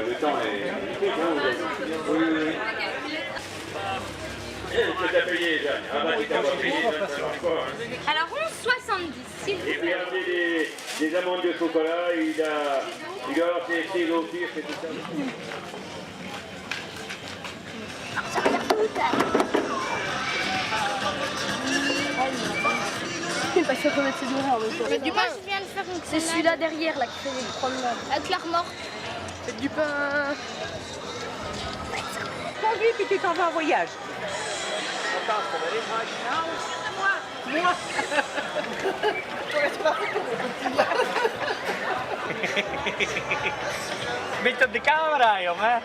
Le temps est limité, oui, oui, oui. Cet atelier, alors 11,70. Et puis ramener des amandes de chocolat, il doit avoir ses offrir, c'est tout ça. Pas sûr qu'on mette ses oreilles en même temps. Faites du pain. Je viens de faire une C'est celui-là derrière là qui fait les promenades. avec l'armoire. Faites du pain. Conduis puis tu t'en vas en voyage. Moi. Méthode de caméra, jongen.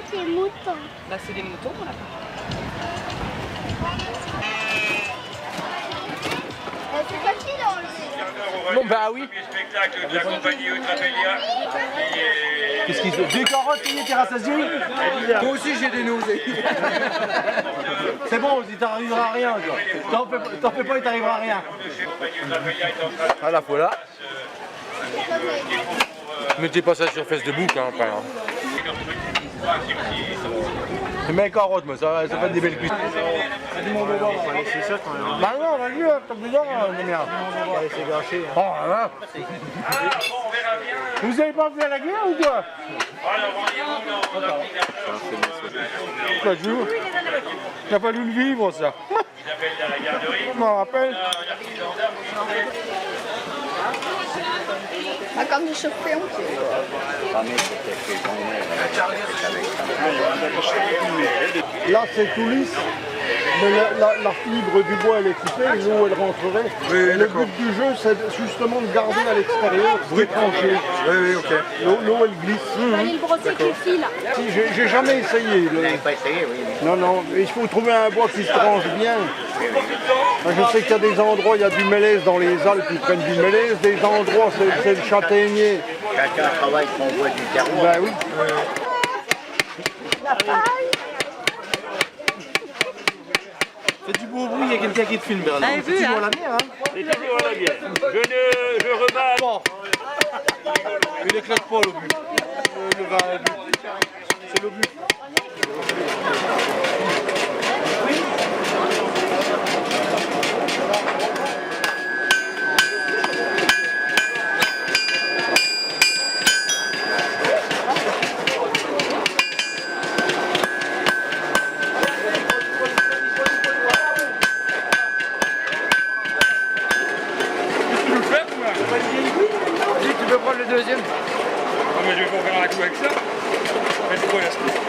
C'est des moutons. Là, c'est des moutons, là. C'est facile à enlever. Bon, bah oui. Le spectacle de la compagnie Eutrapelia. Qu'est-ce qu'il fait? Des carottes, il était rassasié. Moi aussi j'ai des nausées. C'est bon, il t'arrivera à rien. T'en fais pas, il t'arrivera à rien. À la fois là. Mettez pas ça sur fesse de bouc, hein, après. C'est mes carottes, moi, ça fait des belles cuisses. Bah non, vas-y, tape dedans, les miens. Oh, là. Vous avez pas fait la guerre ou quoi? Pas jour. Il a fallu le vivre ça. Je m'en rappelle. Comme du chauffé en plus. Là c'est tout lisse, mais la fibre du bois elle est coupée, l'eau elle rentrerait. Oui, et le d'accord. but du jeu c'est justement de garder à l'extérieur, c'est tranché. Oui, oui, ok. L'eau elle glisse. Allez le brosser avec le fil. Si, j'ai jamais essayé. Vous n'avez pas essayé, oui. Non, non, mais il faut trouver un bois qui se tranche bien. Moi, je sais qu'il y a des endroits, il y a du mélèze dans les Alpes, ils prennent du mélèze, des endroits c'est le châtaignier. Chacun travaille son bois du terroir. Ben oui. Fais du beau bruit, il y a quelqu'un qui te filme, Bernard. C'est toujours la bière, hein? C'est toujours la bière. Je remets. Bon. Il n'éclate pas le but. Le vin à but. C'est le but. Tu peux prendre le deuxième? Mais je vais pas faire un coup avec ça. Mais c'est quoi la suite?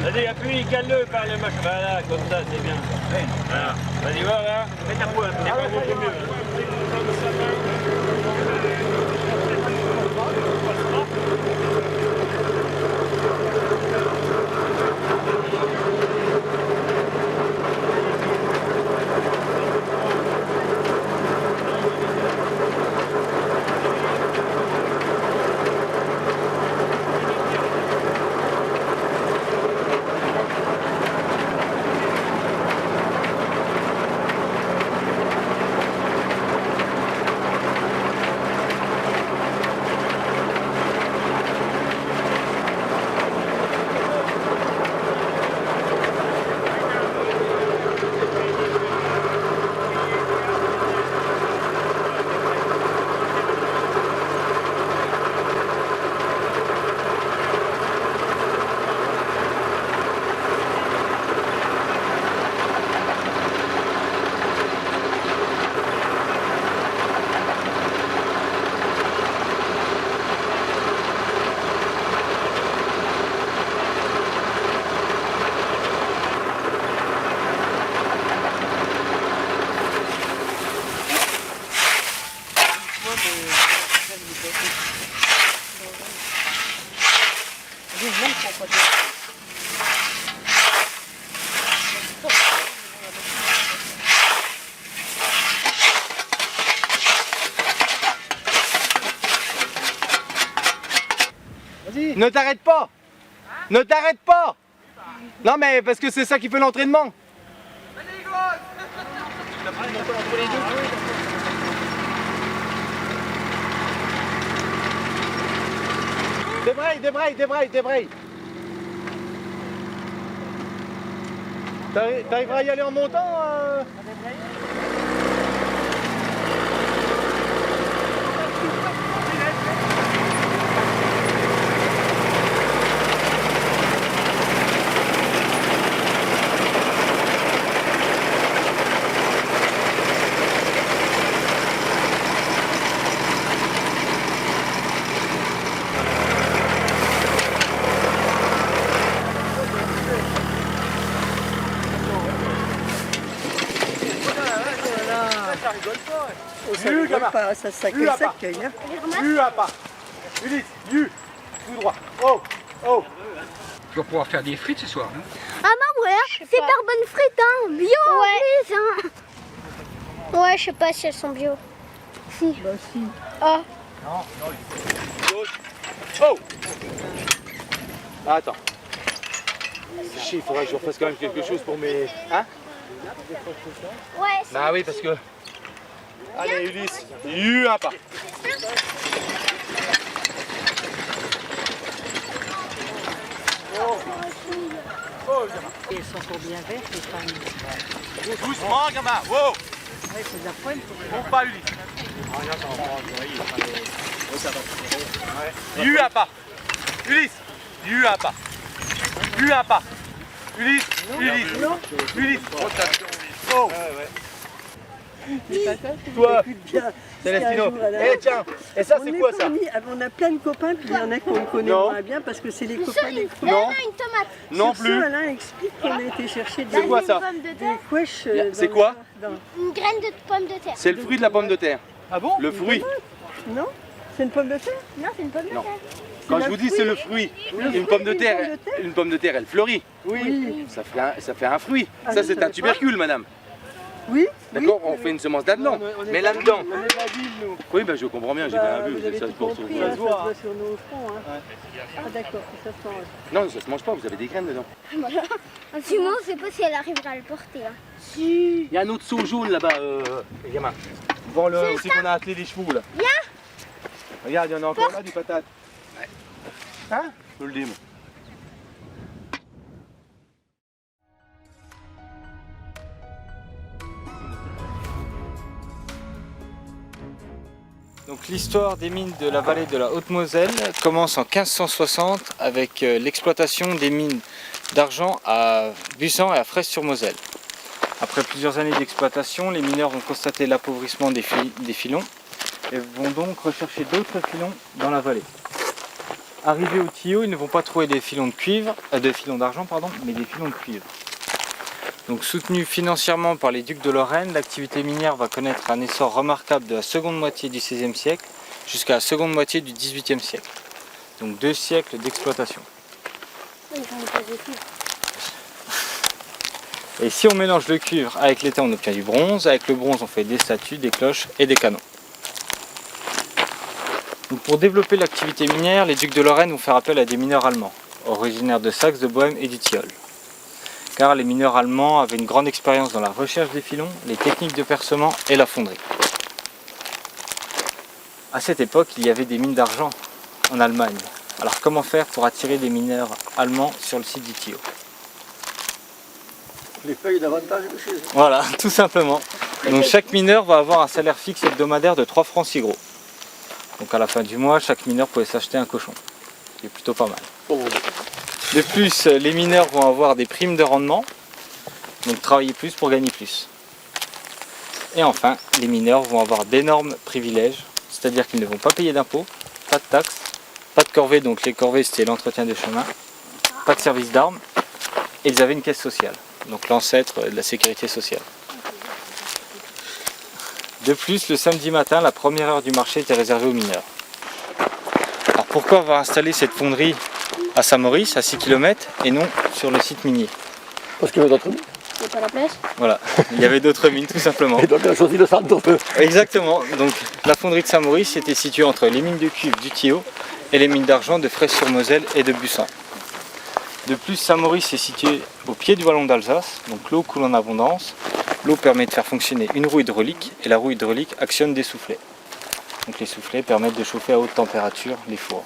Vas-y, appuie, cale-le par le machin. Voilà, comme ça, c'est bien. Voilà. Vas-y, va, là. Mets ta pointe. C'est pas beaucoup mieux. Ne t'arrête pas. Ne t'arrête pas. Non mais parce que c'est ça qui fait l'entraînement. Débraye. T'arriveras à y aller en montant Oh, ça rigole pas, ça s'accueille. Hein. à pas. Ulysse, tout droit. Oh. Tu vas pouvoir faire des frites ce soir. Hein. Ah bah ouais, c'est par bonnes frites, hein. Bio en plus, hein. Ouais, je sais pas si elles sont bio. Si. Bah si. Ah. Oh. Attends. Chier, il faudrait que je refasse quand même quelque chose pour mes... Hein? Ouais, c'est Bah oui, parce que... Allez Ulysse, un pas. Elles sont encore bien vertes, les femmes. Doucement, gamin. Wow. Ouais, c'est de la poêle pour Bon pas Ulysse. Un pas. Ulysse, un pas. Un pas. Ulysse. Oh. Toi, Célestino. Eh tiens, et ça c'est quoi ça? On a plein de copains, puis il y en a qu'on connaît Non. moins bien parce que c'est les copains des Il y en a une tomate. Non Sur plus. ce, Alain explique qu'on a été chercher C'est quoi ça? Une pomme de des terre. couèches. C'est quoi? Une graine de pomme de terre. C'est le fruit de la pomme de terre. Ah bon? Le fruit. Non? C'est une pomme de terre? Non, c'est une pomme de Non. terre. Quand je vous dis c'est le fruit, une pomme de terre, elle fleurit. Oui. Ça fait un fruit. Ah, Ça je c'est savais un tubercule, madame. Oui. D'accord, on fait une semence là-dedans. Mais là-dedans. On est pas ville, nous. Oui, ben je comprends bien, j'ai Bah, bien vu. vous avez Ça tout se porte compris, au- hein, ça se voit sur nos fronts. Hein. Ah d'accord, ça se mange. Non, ça se mange pas, vous avez des graines dedans. Voilà. Sinon, on sait pas si elle arrivera à le porter. Hein. Il y a un autre seau jaune là-bas, les gamins. Devant le aussi qu'on a attelé les chevaux là. Viens. Regarde, il y en a encore là, du patate. Hein? Je le dis, moi. Donc l'histoire des mines de la vallée de la Haute-Moselle commence en 1560 avec l'exploitation des mines d'argent à Busan et à Fraisse-sur-Moselle. Après plusieurs années d'exploitation, les mineurs vont constater l'appauvrissement des filons et vont donc rechercher d'autres filons dans la vallée. Arrivés au tuyau, ils ne vont pas trouver des filons de cuivre, d'argent, mais des filons de cuivre. Donc soutenu financièrement par les ducs de Lorraine, l'activité minière va connaître un essor remarquable de la seconde moitié du XVIe siècle jusqu'à la seconde moitié du XVIIIe siècle. Donc 2 siècles d'exploitation. Et si on mélange le cuivre avec l'étain, on obtient du bronze. Avec le bronze, on fait des statues, des cloches et des canons. Donc pour développer l'activité minière, les ducs de Lorraine vont faire appel à des mineurs allemands, originaires de Saxe, de Bohême et du Tyrol. Car les mineurs allemands avaient une grande expérience dans la recherche des filons, les techniques de percement et la fonderie. À cette époque, il y avait des mines d'argent en Allemagne. Alors comment faire pour attirer des mineurs allemands sur le site du tuyau? Les feuilles davantage chez eux. Voilà, tout simplement. Donc chaque mineur va avoir un salaire fixe hebdomadaire de 3 francs 6 gros. Donc à la fin du mois, chaque mineur pouvait s'acheter un cochon, ce qui est plutôt pas mal. De plus, les mineurs vont avoir des primes de rendement, donc travailler plus pour gagner plus. Et enfin, les mineurs vont avoir d'énormes privilèges, c'est-à-dire qu'ils ne vont pas payer d'impôts, pas de taxes, pas de corvée, donc les corvées c'était l'entretien des chemins, pas de service d'armes, et ils avaient une caisse sociale, donc l'ancêtre de la sécurité sociale. De plus, le samedi matin, la première heure du marché était réservée aux mineurs. pourquoi avoir installé cette fonderie à Saint-Maurice, à 6 km, et non sur le site minier? Parce qu'il y avait d'autres mines. C'est pas la place. Voilà, il y avait d'autres mines tout simplement. Et donc on a choisi le centre un peu. Exactement, donc la fonderie de Saint-Maurice était située entre les mines de cuivre du Thillot et les mines d'argent de Fraisse-sur-Moselle et de Bussan. De plus, Saint-Maurice est situé au pied du vallon d'Alsace, donc l'eau coule en abondance. L'eau permet de faire fonctionner une roue hydraulique et la roue hydraulique actionne des soufflets. Donc les soufflets permettent de chauffer à haute température les fours.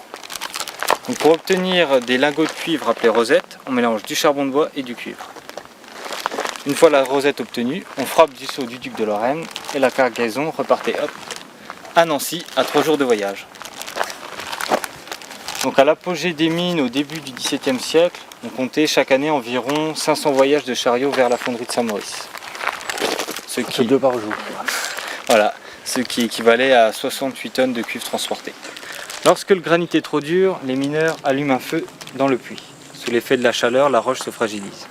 Donc pour obtenir des lingots de cuivre appelés rosettes, on mélange du charbon de bois et du cuivre. Une fois la rosette obtenue, on frappe du sceau du duc de Lorraine et la cargaison repartait hop, à Nancy à 3 jours de voyage. Donc à l'apogée des mines au début du XVIIe siècle, on comptait chaque année environ 500 voyages de chariots vers la fonderie de Saint-Maurice. Ce qui, 2 par jour. voilà, ce qui équivalait à 68 tonnes de cuivre transportées. Lorsque le granit est trop dur, les mineurs allument un feu dans le puits. Sous l'effet de la chaleur, la roche se fragilise.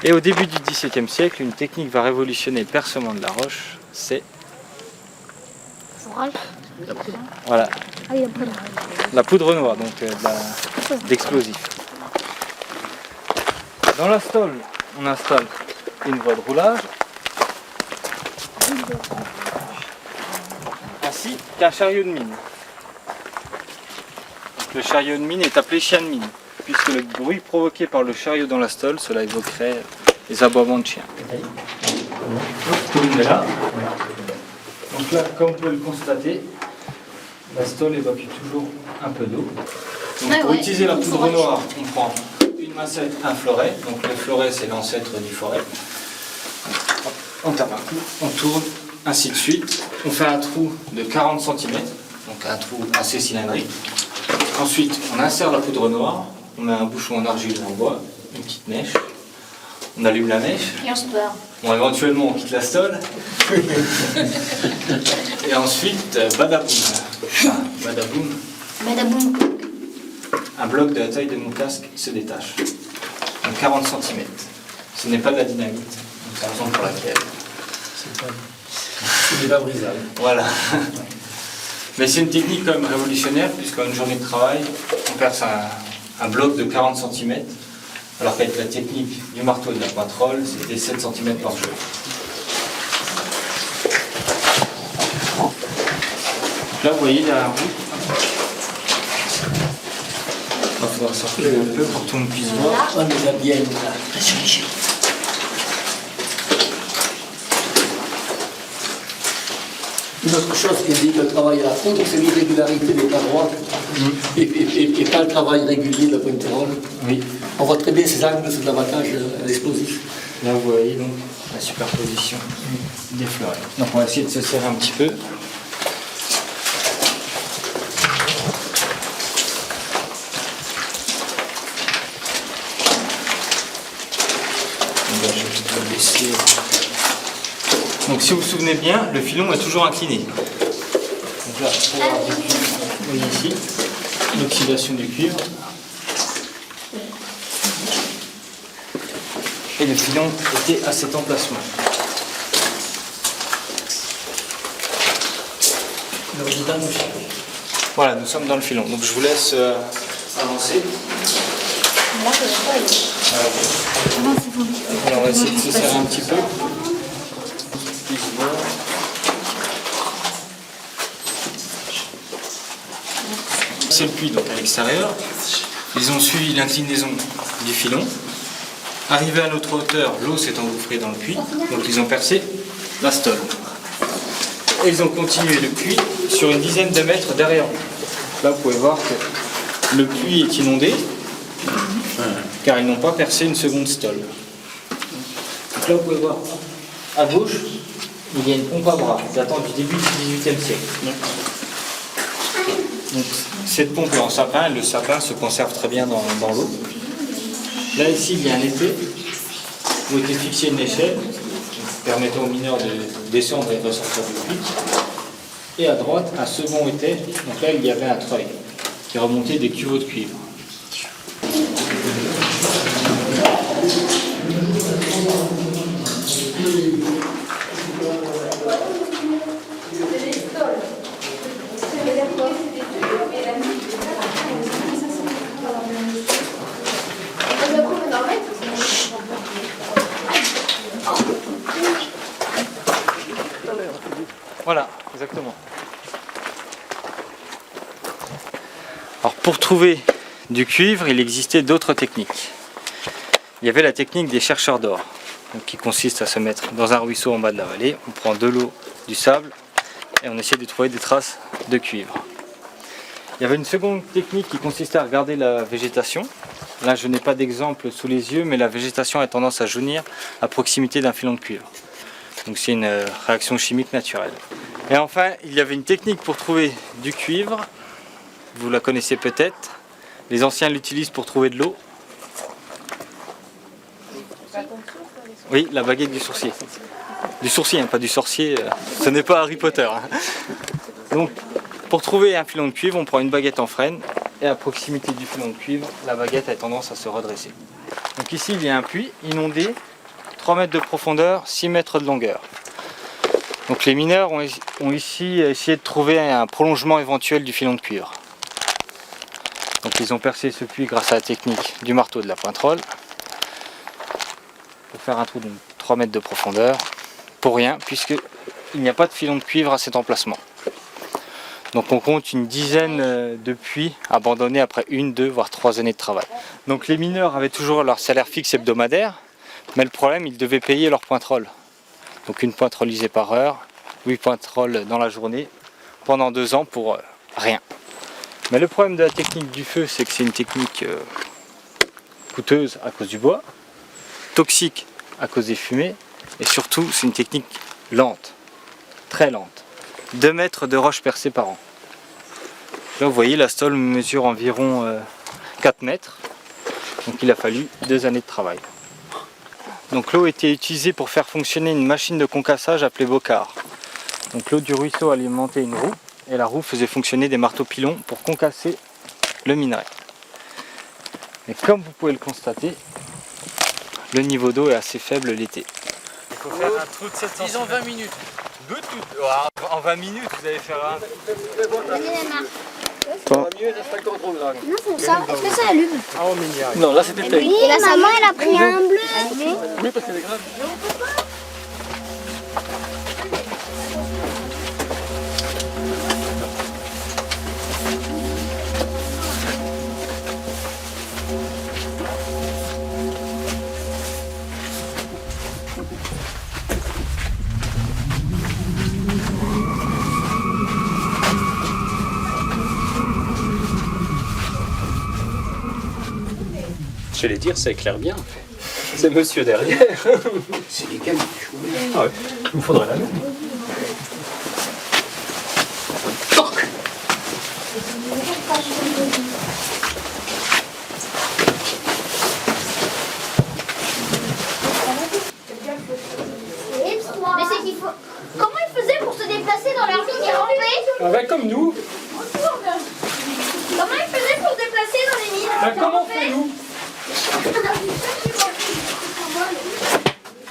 Et au début du XVIIe siècle, une technique va révolutionner le percement de la roche, c'est voilà, la poudre noire, donc d'explosif. Dans la stole, on installe une voie de roulage, ainsi qu'un chariot de mine. Donc, le chariot de mine est appelé chien de mine, puisque le bruit provoqué par le chariot dans la stole, cela évoquerait les aboiements de chiens. Donc là, comme vous pouvez le constater, la stole évacue toujours un peu d'eau. Donc pour utiliser la poudre noire, on prend une massette, un floret. Donc le floret, c'est l'ancêtre du forêt. On tape un coup, on tourne, ainsi de suite. On fait un trou de 40 cm, donc un trou assez cylindrique. Ensuite, on insère la poudre noire, on met un bouchon en argile ou en bois, une petite mèche. On allume la mèche. Et on se barre. Bon, éventuellement, on quitte la stole. Et ensuite, badaboum. Badaboum. Badaboum. Un bloc de la taille de mon casque se détache. Donc 40 cm. Ce n'est pas de la dynamite. Donc c'est la raison pour laquelle. C'est pas brisable. Voilà. Mais c'est une technique quand même révolutionnaire, puisqu'en une journée de travail, on perce un bloc de 40 cm. Alors qu'avec la technique du marteau et de la pointerolle, c'était 7 cm par jour. Là, vous voyez derrière vous, il va falloir sortir un peu pour que tout le monde puisse voir. On les a bien là. Une autre chose qui dit que le travail à la fonte, c'est l'irrégularité des pas droits et pas le travail régulier de la pointerolle. Oui. On voit très bien ces angles sous l'abattage à l'explosif. Là, vous voyez donc la superposition des fleurets. Donc, on va essayer de se serrer un petit peu. Donc si vous vous souvenez bien, le filon est toujours incliné. Donc là, pour avoir du cuivre, vous voyez ici, l'oxydation du cuivre. Et le filon était à cet emplacement. Voilà, nous sommes dans le filon. Donc je vous laisse avancer. Alors on va essayer de se serrer un petit peu. C'est le puits donc à l'extérieur. Ils ont suivi l'inclinaison du filon. Arrivé à notre hauteur, l'eau s'est engouffrée dans le puits, donc ils ont percé la stole. Et ils ont continué le puits sur une dizaine de mètres derrière nous. Là vous pouvez voir que le puits est inondé, car ils n'ont pas percé une seconde stole. Donc là vous pouvez voir, à gauche, il y a une pompe à bras datant du début du XVIIIe siècle. Donc, cette pompe est en sapin, et le sapin se conserve très bien dans l'eau. Là ici il y a un étai où était fixée une échelle permettant aux mineurs de descendre et de ressortir du puits. Et à droite un second étai, donc là il y avait un treuil qui remontait des cuveaux de cuivre. Alors pour trouver du cuivre, il existait d'autres techniques. Il y avait la technique des chercheurs d'or, qui consiste à se mettre dans un ruisseau en bas de la vallée, on prend de l'eau, du sable et on essaie de trouver des traces de cuivre. Il y avait une seconde technique qui consistait à regarder la végétation. Là je n'ai pas d'exemple sous les yeux, mais la végétation a tendance à jaunir à proximité d'un filon de cuivre. Donc c'est une réaction chimique naturelle. Et enfin, il y avait une technique pour trouver du cuivre, vous la connaissez peut-être. Les anciens l'utilisent pour trouver de l'eau. Oui, la baguette du sourcier. Du sourcier, hein, pas du sorcier. Ce n'est pas Harry Potter. Hein. Donc, pour trouver un filon de cuivre, on prend une baguette en frêne. Et à proximité du filon de cuivre, la baguette a tendance à se redresser. Donc ici, il y a un puits inondé, 3 mètres de profondeur, 6 mètres de longueur. Donc les mineurs ont ici essayé de trouver un prolongement éventuel du filon de cuivre. Donc ils ont percé ce puits grâce à la technique du marteau de la pointerolle pour faire un trou de 3 mètres de profondeur, pour rien, puisqu'il n'y a pas de filon de cuivre à cet emplacement. Donc on compte une dizaine de puits abandonnés après 1, 2, voire 3 années de travail. Donc les mineurs avaient toujours leur salaire fixe hebdomadaire, mais le problème, ils devaient payer leur pointerolle. Donc une pointerollisée par heure, 8 pointerolles dans la journée, pendant 2 ans pour rien. Mais le problème de la technique du feu, c'est que c'est une technique coûteuse à cause du bois, toxique à cause des fumées, et surtout c'est une technique lente, très lente. 2 mètres de roche percée par an. Là vous voyez, la stole mesure environ 4 mètres, donc il a fallu 2 années de travail. Donc l'eau était utilisée pour faire fonctionner une machine de concassage appelée bocard. Donc l'eau du ruisseau alimentait une roue, et la roue faisait fonctionner des marteaux pilons pour concasser le minerai. Et comme vous pouvez le constater, le niveau d'eau est assez faible l'été. Il faut faire un trou de 700. Disons 20 minutes. En 20 minutes, vous allez faire un... Non, c'est ça. Est-ce que ça allume? Non, là c'était Oui, la maman, elle a pris un bleu. Oui, parce que c'est grave. J'allais dire, ça éclaire bien. C'est monsieur derrière. C'est les gamins. Ah ouais, il me faudrait la même. Mais c'est qu'il faut... Comment ils faisaient pour se déplacer dans leur mini rampée? Ah bah comme nous. Comment ils faisaient pour se déplacer dans les mines? Bah comment on fait nous?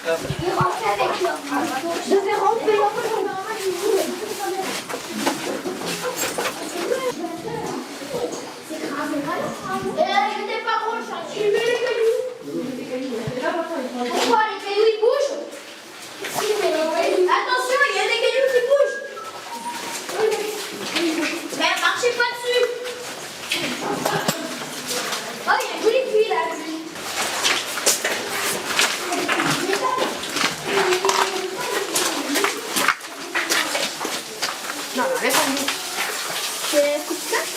Ils rentraient avec leur... Je devais ramper. J'étais pas drôle, ça. Tu mets les cailloux. Pourquoi les cailloux ils bougent? Attention, il y a des cailloux qui bougent. Mais marchez pas dessus. Oh, il y a un joli puits là. Non, laisse tomber. C'est coup de sac.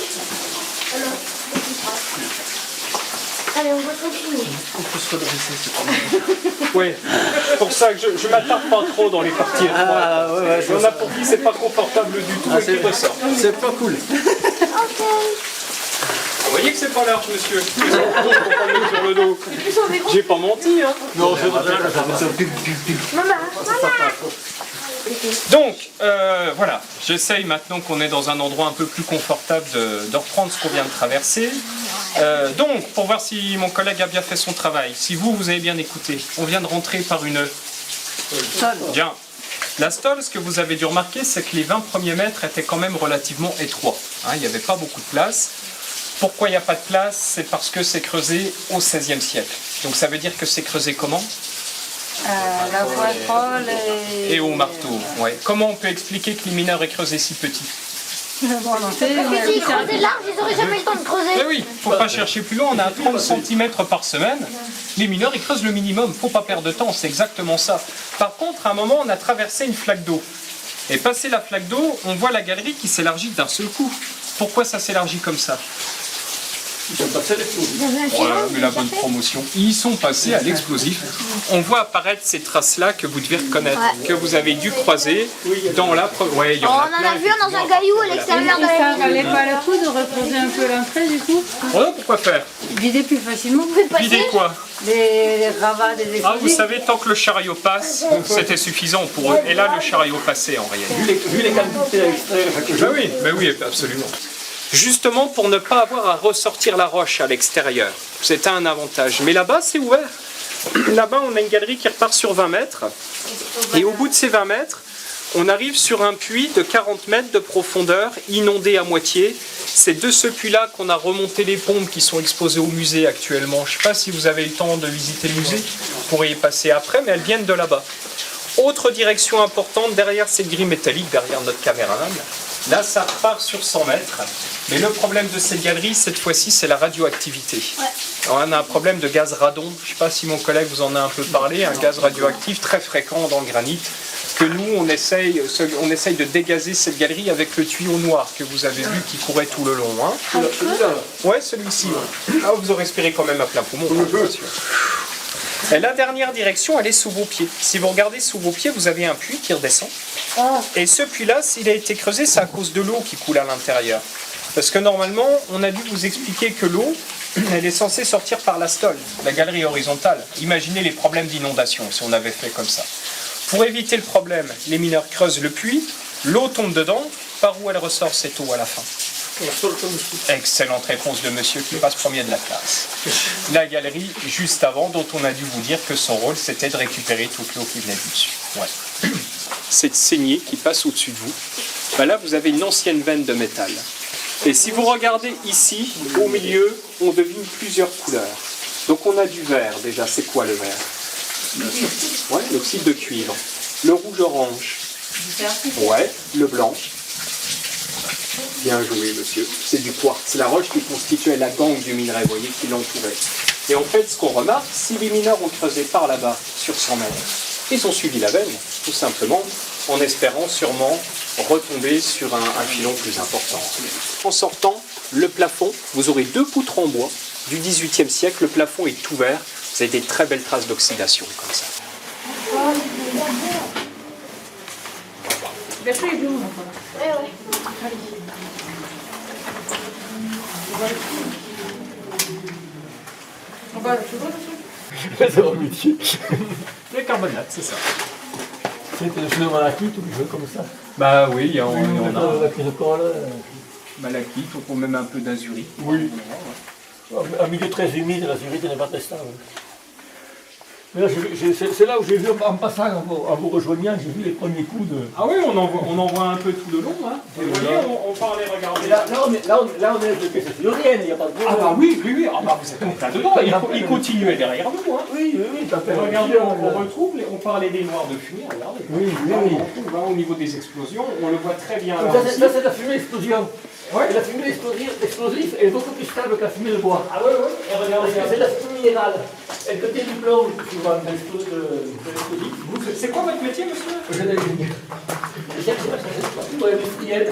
Alors, allez, on va continuer. On peut se redresser, c'est pas mal. Oui, c'est pour ça que je m'attarde pas trop dans les parties étroites. Ah, ouais, Il y en a pour qui c'est pas confortable du tout et qui ressort. C'est pas cool. Ok. Vous voyez que c'est pas large, monsieur. Faut pas le mettre sur le dos. J'ai pas menti, hein. Non, c'est pas Maman, Donc, voilà, j'essaye maintenant qu'on est dans un endroit un peu plus confortable de reprendre ce qu'on vient de traverser. Donc, pour voir si mon collègue a bien fait son travail, si vous avez bien écouté, on vient de rentrer par une... Bien. La stole, ce que vous avez dû remarquer, c'est que les 20 premiers mètres étaient quand même relativement étroits. Hein, il n'y avait pas beaucoup de place. Pourquoi il n'y a pas de place? C'est parce que c'est creusé au XVIe siècle. Donc ça veut dire que c'est creusé comment? La pointerolle Et au marteau. Ouais. Comment on peut expliquer que les mineurs aient creusé si petit? Parce que s'ils creusaient large, ils n'auraient jamais le temps de creuser. Mais oui, faut pas chercher plus loin, on a 30 cm par semaine. Les mineurs, ils creusent le minimum, faut pas perdre de temps, c'est exactement ça. Par contre, à un moment, on a traversé une flaque d'eau. Et passé la flaque d'eau, on voit la galerie qui s'élargit d'un seul coup. Pourquoi ça s'élargit comme ça? Ils sont passés à l'explosif. Voilà, mais la bonne promotion. Ils sont passés à l'explosif. On voit apparaître ces traces-là que vous devez reconnaître, que vous avez dû croiser dans la... Ouais, il y en a On en a vu un dans un caillou à l'extérieur de la Ça ville. valait pas le coup de recreuser un peu l'entrée du coup? Oh, pourquoi faire? Vider plus facilement. Vider quoi? Les gravats des explosifs. Ah, vous savez, tant que le chariot passe, c'était suffisant pour eux. Et là, le chariot passait en réalité. Vu les quantités à extraire, Ben oui, absolument. Justement pour ne pas avoir à ressortir la roche à l'extérieur. C'est un avantage. Mais là-bas, c'est ouvert. Là-bas, on a une galerie qui repart sur 20 mètres. Et au bout de ces 20 mètres, on arrive sur un puits de 40 mètres de profondeur, inondé à moitié. C'est de ce puits-là qu'on a remonté les pompes qui sont exposées au musée actuellement. Je ne sais pas si vous avez eu le temps de visiter le musée. Vous pourriez y passer après, mais elles viennent de là-bas. Autre direction importante, derrière cette grille métallique, derrière notre caméraman. Là, ça repart sur 100 mètres. Mais le problème de cette galerie, cette fois-ci, c'est la radioactivité. Alors, on a un problème de gaz radon. Je ne sais pas si mon collègue vous en a un peu parlé. Un gaz radioactif très fréquent dans le granit. Que nous, on essaye de dégazer cette galerie avec le tuyau noir que vous avez vu qui courait tout le long. Hein. celui-là. Ouais, celui-ci. Ouais. Ah, vous aurez respiré quand même à plein poumon. Bien sûr. Et la dernière direction, elle est sous vos pieds. Si vous regardez sous vos pieds, vous avez un puits qui redescend. Et ce puits-là, s'il a été creusé, c'est à cause de l'eau qui coule à l'intérieur. Parce que normalement, on a dû vous expliquer que l'eau, elle est censée sortir par la stole, la galerie horizontale. Imaginez les problèmes d'inondation si on avait fait comme ça. Pour éviter le problème, les mineurs creusent le puits, l'eau tombe dedans, par où elle ressort cette eau à la fin? Excellente réponse de monsieur qui passe premier de la classe. La galerie, juste avant, dont on a dû vous dire que son rôle, c'était de récupérer toute l'eau qui venait du dessus. Ouais. Cette saignée qui passe au-dessus de vous, ben là, vous avez une ancienne veine de métal. Et si vous regardez ici, au milieu, on devine plusieurs couleurs. Donc on a du vert, déjà. C'est quoi le vert? Ouais, l'oxyde de cuivre. Le rouge-orange. Ouais, le blanc. Bien joué, monsieur. C'est du quartz. C'est la roche qui constituait la gangue du minerai, vous voyez, qui l'entourait. Et en fait, ce qu'on remarque, si les mineurs ont creusé par là-bas, sur 100 mètres, ils ont suivi la veine, tout simplement, en espérant sûrement retomber sur un filon plus important. En sortant, le plafond, vous aurez 2 poutres en bois du XVIIIe siècle. Le plafond est ouvert. Vous avez des très belles traces d'oxydation, comme ça. C'est mon métier. Le carbonate, c'est ça. C'est le fleur malachite ou quelque chose comme ça. Bah oui, il y en a. La Malachite, on peut même un peu d'azurite. Oui. Un milieu très humide, l'azurite n'est pas testable. Mais là, c'est là où j'ai vu, en passant, en vous rejoignant, j'ai vu les premiers coups de... Ah oui, on en voit un peu tout le long. Hein. Et vous voyez, on parlait, regardez. Là, on est de pièces fluoriennes, il n'y a pas de... Ah bah oui. Ah bah vous êtes en plein dedans. Il continuait derrière nous. Hein. Oui, tout à fait. Regardez, on retrouve, on parlait des noirs de fumée, regardez. Oui. On retrouve, au niveau des explosions, on le voit très bien. Là, c'est la fumée explosion. Ouais. Et la fumée explosive est beaucoup plus stable que la fumée de bois. Ah oui. Et regardez, C'est la fumée minérale. Et le côté du plomb, souvent, de l'explosif. c'est quoi votre métier, monsieur? Je suis ingénieur. Je cherche pas industriel.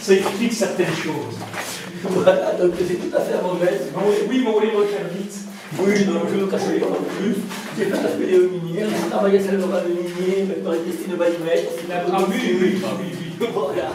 Ça explique certaines choses. Voilà, donc c'est tout à fait mauvais. Oui, mais on les refaire vite. Oui, donc je ne cache pas non plus. J'ai fait la spéléo minière, j'ai travaillé sur le minier, dans les destins de Balimètre. Ah oui. Voilà.